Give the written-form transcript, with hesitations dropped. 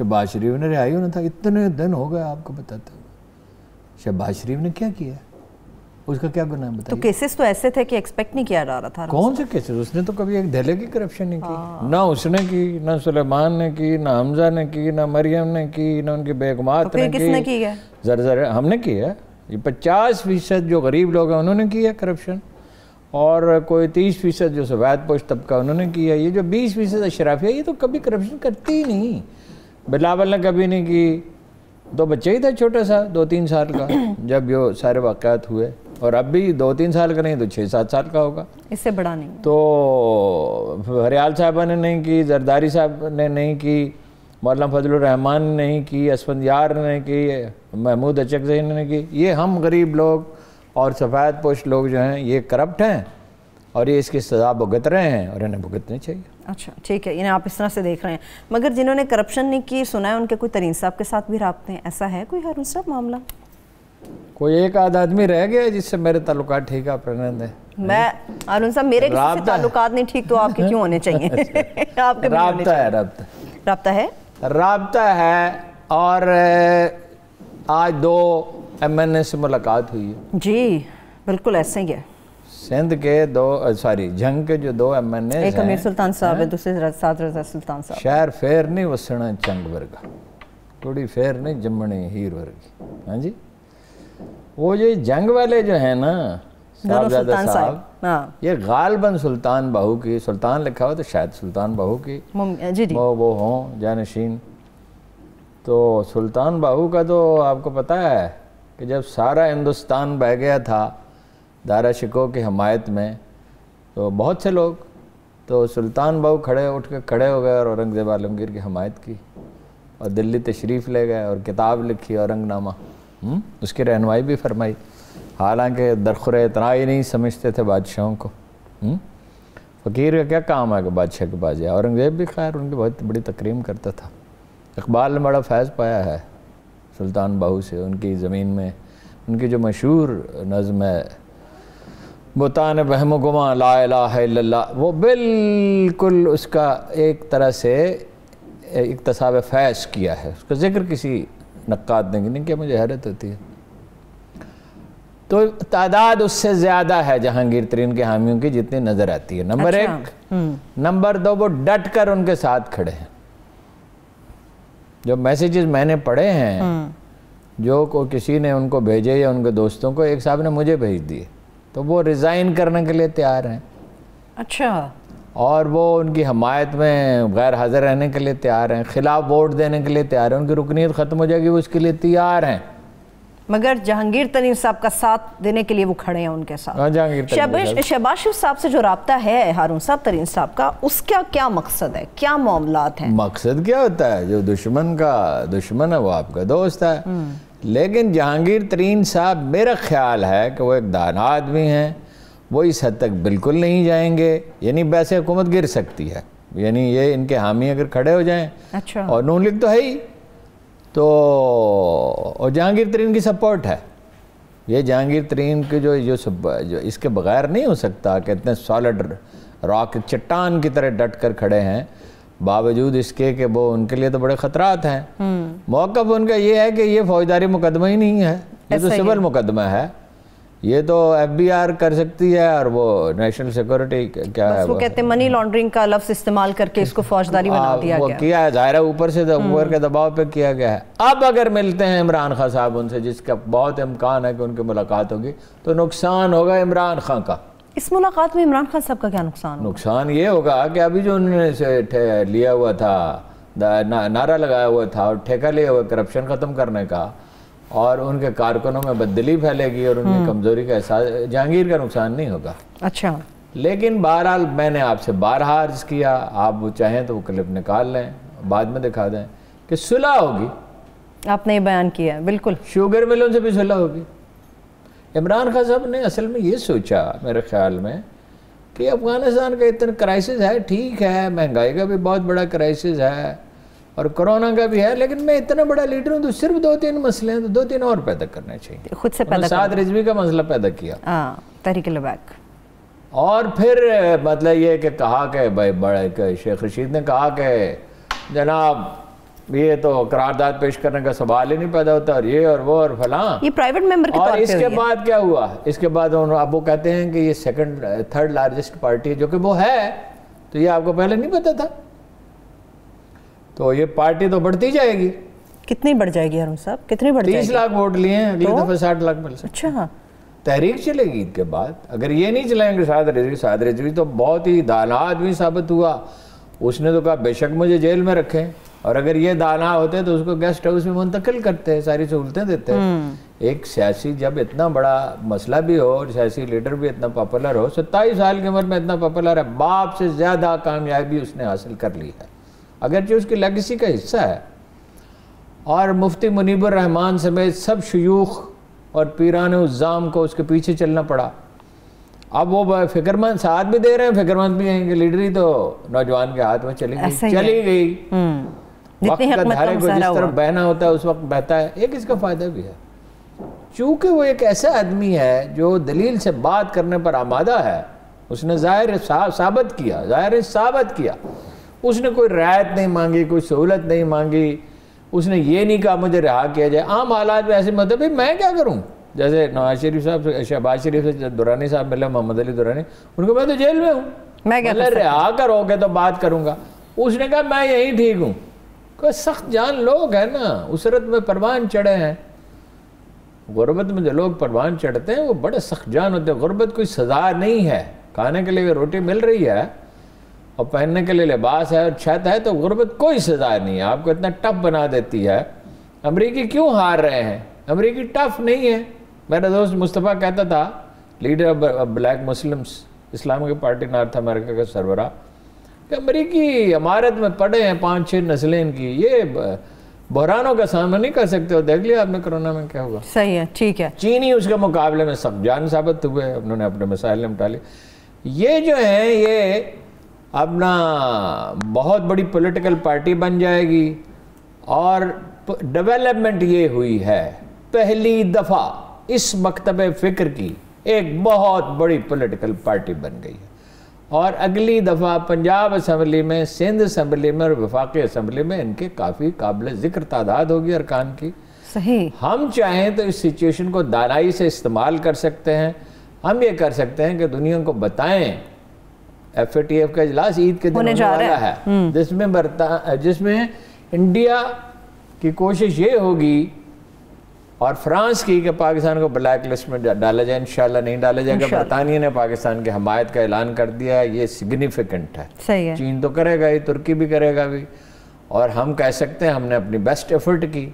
شہباز شریف نے رہائی ہونا تھا. اتنے دن ہو گئے آپ کو بتاتے ہوئے. شہباز شریف نے کیا کیا ہے؟ اس کا کیا گناہ بتائیے؟ تو کیسز تو ایسے تھے کہ ایکسپیکٹ نہیں کیا جا رہا تھا. کون سے کیسز؟ اس نے تو کبھی ایک دھلے کی کرپشن نہیں کی. نہ اس نے کی، نہ سلیمان نے کی، نہ حمزہ نے کی، نہ مریم نے کی، نہ ان کی بیگمات نے کی. کس نے کی ہے؟ زر ہم نے کی ہے. یہ 50% جو غریب لوگ ہیں انہوں نے کی ہے کرپشن، اور کوئی 30% جو سفید پوش طبقہ انہوں نے کی ہے. یہ جو 20% اشرافیہ یہ تو کبھی کرپشن کرتی ہی نہیں. بلاول نے کبھی نہیں کی. تو بچہ ہی تھا چھوٹا سا 2-3 سال کا جب یہ سارے واقعات ہوئے، اور اب بھی 2-3 سال کا نہیں تو 6-7 سال کا ہوگا. اس سے بڑا نہیں. تو ہریال صاحبہ نے نہیں کی، زرداری صاحب نے نہیں کی، مولانا فضل الرحمان نے نہیں کی، اسفندیار نے نہیں کی، محمود اچکزئی نے نہیں کی. یہ ہم غریب لوگ اور سفید پوش لوگ جو ہیں یہ کرپٹ ہیں، اور یہ اس کی سزا بھگت رہے ہیں، اور انہیں بھگتنی چاہیے. اچھا ٹھیک ہے، انہیں آپ اس طرح سے دیکھ رہے ہیں. مگر جنہوں نے کرپشن نہیں کی، سنا ہے ان کے کوئی ترین صاحب کے ساتھ بھی رابطے ہیں، ایسا ہے کوئی ہارون صاحب معاملہ؟ کوئی ایک آدھ آدمی رہ گیا جس سے میرے تعلقات ٹھیک آپ رہنے دیں. میں ہارون صاحب میرے کسی سے تعلقات نہیں ٹھیک، تو آپ کے کیوں ہونے چاہیے؟ آپ کے رابطہ ہے. رابطہ ہے، رابطہ ہے. اور آج 2 MNA سے ملاقات ہوئی ہے. جی بالکل ایسے ہی ہے. سندھ کے جنگ کے جو 2 MNA ہیں، ایک امیر سلطان صاحب ہے، دوسرے سعد رضا سلطان صاحب. شہر فیر نہیں وسنا چنگ ورگا، تھوڑی فیر نہیں جمنی ہیر ورگی. ہاں جی، وہ جو جنگ والے جو ہیں نا صاحبزادہ صاحب، یہ غالباً سلطان باہو کی، سلطان لکھا ہوا تو شاید سلطان باہو کی وہ ہوں جانشین. تو سلطان باہو کا تو آپ کو پتہ ہے کہ جب سارا ہندوستان بہ گیا تھا دارا شکوہ کی حمایت میں، تو بہت سے لوگ تو سلطان باہو اٹھ کے کھڑے ہو گئے اور اورنگزیب عالمگیر کی حمایت کی، اور دلی تشریف لے گئے اور کتاب لکھی اورنگ نامہ. اس کی رہنمائی بھی فرمائی، حالانکہ درخور اتنا ہی نہیں سمجھتے تھے بادشاہوں کو. فقیر کا کیا کام ہے کہ بادشاہ کے پاس جائے. اورنگزیب بھی خیر ان کی بہت بڑی تکریم کرتا تھا. اقبال نے بڑا فیض پایا ہے سلطان باہو سے. ان کی زمین میں ان کی جو مشہور نظم ہے بتان وہم و گماں لا الہ الا اللہ، وہ بالکل اس کا ایک طرح سے اقتصاب فیض کیا ہے. اس کا ذکر کسی نقاد نے نہیں کیا، مجھے حیرت ہوتی ہے. تو تعداد اس سے زیادہ ہے جہانگیر ترین کے حامیوں کی جتنی نظر آتی ہے. نمبر 1. نمبر 2، وہ ڈٹ کر ان کے ساتھ کھڑے ہیں. جو میسیجز میں نے پڑھے ہیں جو کسی نے ان کو بھیجے یا ان کے دوستوں کو، ایک صاحب نے مجھے بھیج دیے، تو وہ ریزائن کرنے کے لیے تیار ہیں. اچھا. اور وہ ان کی حمایت میں غیر حاضر رہنے کے لیے تیار ہیں، خلاف ووٹ دینے کے لیے تیار ہیں. ان کی رکنیت ختم ہو جائے گی، وہ اس کے لیے تیار ہیں. مگر جہانگیر ترین صاحب کا ساتھ دینے کے لیے وہ کھڑے ہیں ان کے ساتھ. شہباز شریف صاحب سے جو رابطہ ہے ہارون صاحب ترین صاحب کا، اس کا کیا مقصد ہے، کیا معاملات ہیں؟ مقصد کیا ہوتا ہے؟ جو دشمن کا دشمن ہے وہ آپ کا دوست ہے. لیکن جہانگیر ترین صاحب میرا خیال ہے کہ وہ ایک دانا آدمی ہیں، وہ اس حد تک بالکل نہیں جائیں گے. یعنی ویسے حکومت گر سکتی ہے، یعنی یہ ان کے حامی اگر کھڑے ہو جائیں، اور نون لیگ تو ہے ہی، تو اور جہانگیر ترین کی سپورٹ ہے. یہ جہانگیر ترین کے جو اس کے بغیر نہیں ہو سکتا کہ اتنے سالڈ راک چٹان کی طرح ڈٹ کر کھڑے ہیں، باوجود اس کے کہ وہ ان کے لیے تو بڑے خطرات ہیں. موقف ان کا یہ ہے کہ یہ فوجداری مقدمہ ہی نہیں ہے، یہ تو سول مقدمہ ہے. یہ تو FBR کر سکتی ہے، اور وہ نیشنل سیکورٹی کیا ہے، وہ کہتے ہیں منی لانڈرنگ کا لفظ استعمال کر کے اس کو فوجداری بنا دیا گیا. وہ کیا ہے ظاہرہ اوپر سے اوپر کے دباؤ پہ کیا گیا ہے. اب اگر ملتے ہیں عمران خان صاحب ان سے، جس کا بہت امکان ہے کہ ان کی ملاقات ہوگی، تو نقصان ہوگا عمران خان کا. اس ملاقات میں عمران خان صاحب کا کیا نقصان ہوگا؟ نقصان یہ ہوگا کہ ابھی جو انہوں نے لیا ہوا تھا، نعرہ لگایا ہوا تھا اور ٹھیکہ لیا ہوا کرپشن ختم کرنے کا، اور ان کے کارکنوں میں بددلی پھیلے گی اور ان کی کمزوری کا احساس، جہانگیر کا نقصان نہیں ہوگا. اچھا. لیکن بہرحال میں نے آپ سے بارہا عرض کیا، آپ وہ چاہیں تو وہ کلپ نکال لیں، بعد میں دکھا دیں، کہ صلح ہوگی. آپ نے یہ بیان کیا ہے. بالکل. شوگر ملوں سے بھی صلح ہوگی. عمران خان صاحب نے اصل میں یہ سوچا میرے خیال میں کہ افغانستان کا اتنا کرائسس ہے، ٹھیک ہے، مہنگائی کا بھی بہت بڑا کرائسس ہے اور کرونا کا بھی ہے، لیکن میں اتنا بڑا لیڈر ہوں تو صرف 2-3 مسئلے ہیں، تو 2-3 اور پیدا کرنے چاہیے. خود سے پیدا سعد رضوی کا مسئلہ پیدا کیا، تحریک لبیک. اور پھر مطلب یہ کہ کہا کہ بھائی بڑے شیخ رشید نے کہا کہ جناب یہ تو قرارداد پیش کرنے کا سوال ہی نہیں پیدا ہوتا، اور یہ اور وہ اور فلاں. یہ پرائیویٹ ممبر کے طور پہ. اور اس کے بعد کیا ہوا؟ اس کے بعد اب وہ کہتے ہیں کہ یہ تھرڈ لارجسٹ پارٹی ہے، جو کہ وہ ہے. تو یہ آپ کو پہلے نہیں پتا تھا؟ تو یہ پارٹی تو بڑھتی جائے گی. کتنی بڑھ جائے گی ہارون صاحب؟ کتنی بڑھ جائے گی؟ 30 لاکھ ووٹ لیے ہیں، اگلی دفعہ 60 لاکھ مل سکتے. اچھا. تحریک چلے گی عید کے بعد. اگر یہ نہیں چلائیں گے سعد رضوی تو بہت ہی دانا آدمی ثابت ہوا. اس نے تو کہا بے شک مجھے جیل میں رکھیں، اور اگر یہ دانا ہوتے تو اس کو گیسٹ ہاؤس میں منتقل کرتے، ساری سہولتیں دیتے. ایک سیاسی جب اتنا بڑا مسئلہ بھی ہو اور سیاسی لیڈر بھی اتنا پاپولر ہو، 27 سال کی عمر میں اتنا پاپولر ہے، باپ سے زیادہ کامیابی اس نے حاصل کر لی ہے، اگرچہ اس کی لیگیسی کا حصہ ہے. اور مفتی منیب الرحمان سمیت سب شیوخ اور پیران عظام کو اس کے پیچھے چلنا پڑا. اب وہ فکر مند ساتھ بھی دے رہے ہیں، فکر مند بھی ہیں کہ لیڈری تو نوجوان کے ہاتھ میں چلی گئی. وقت کا دھارے کو جس طرف بہنا ہوتا ہے اس وقت بہتا ہے. ایک اس کا فائدہ بھی ہے، چونکہ وہ ایک ایسا آدمی ہے جو دلیل سے بات کرنے پر آمادہ ہے. اس نے ظاہر ثابت کیا. اس نے کوئی رعایت نہیں مانگی، کوئی سہولت نہیں مانگی. اس نے یہ نہیں کہا مجھے رہا کیا جائے. عام حالات میں ایسے مطلب میں کیا کروں؟ جیسے نواز شریف صاحب سے، شہباز شریف سے درانی صاحب ملے، محمد علی درانی، ان کو میں تو جیل میں ہوں، میں رہا کرو گے تو بات کروں گا. اس نے کہا میں یہی ٹھیک ہوں. کوئی سخت جان لوگ ہیں نا، اسرت میں پروان چڑھے ہیں. غربت میں جو لوگ پروان چڑھتے ہیں وہ بڑے سخت جان ہوتے ہیں. غربت کوئی سزا نہیں ہے. کھانے کے لیے روٹی مل رہی ہے اور پہننے کے لیے لباس ہے اور چھت ہے، تو غربت کوئی سزا نہیں ہے. آپ کو اتنا ٹف بنا دیتی ہے. امریکی کیوں ہار رہے ہیں؟ امریکی ٹف نہیں ہے. میرا دوست مصطفیٰ کہتا تھا، لیڈر آف بلیک مسلمز، اسلامی پارٹی نارتھ امریکہ کا سربراہ، کہ امریکی عمارت میں پڑے ہیں 5-6 نسلیں ان کی، یہ بحرانوں کا سامنا نہیں کر سکتے. ہو دیکھ لیا آپ نے کرونا میں کیا ہوا. صحیح ہے، ٹھیک ہے. چینی اس کے مقابلے میں سب جان ثابت ہوئے، انہوں نے اپنے مسائل نمٹا لیے. یہ جو ہیں یہ اپنا بہت بڑی پولیٹیکل پارٹی بن جائے گی. اور ڈیولپمنٹ یہ ہوئی ہے پہلی دفعہ اس مکتب فکر کی ایک بہت بڑی پولیٹیکل پارٹی بن گئی ہے. اور اگلی دفعہ پنجاب اسمبلی میں، سندھ اسمبلی میں اور وفاقی اسمبلی میں ان کے کافی قابل ذکر تعداد ہوگی ارکان کی. صحیح. ہم چاہیں تو اس سچویشن کو دانائی سے استعمال کر سکتے ہیں. ہم یہ کر سکتے ہیں کہ دنیا کو بتائیں FATF کا اجلاس عید کے دن ہونے والا ہے، جس میں انڈیا کی کوشش یہ ہوگی اور فرانس کی کہ پاکستان کو بلیک لسٹ میں ڈالا جائے. انشاءاللہ نہیں ڈالا جائے گا. برطانیہ نے پاکستان کی حمایت کا اعلان کر دیا ہے. یہ سگنیفیکنٹ ہے. صحیح ہے. چین تو کرے گا ہی، ترکی بھی کرے گا بھی. اور ہم کہہ سکتے ہیں ہم نے اپنی بیسٹ ایفرٹ کی.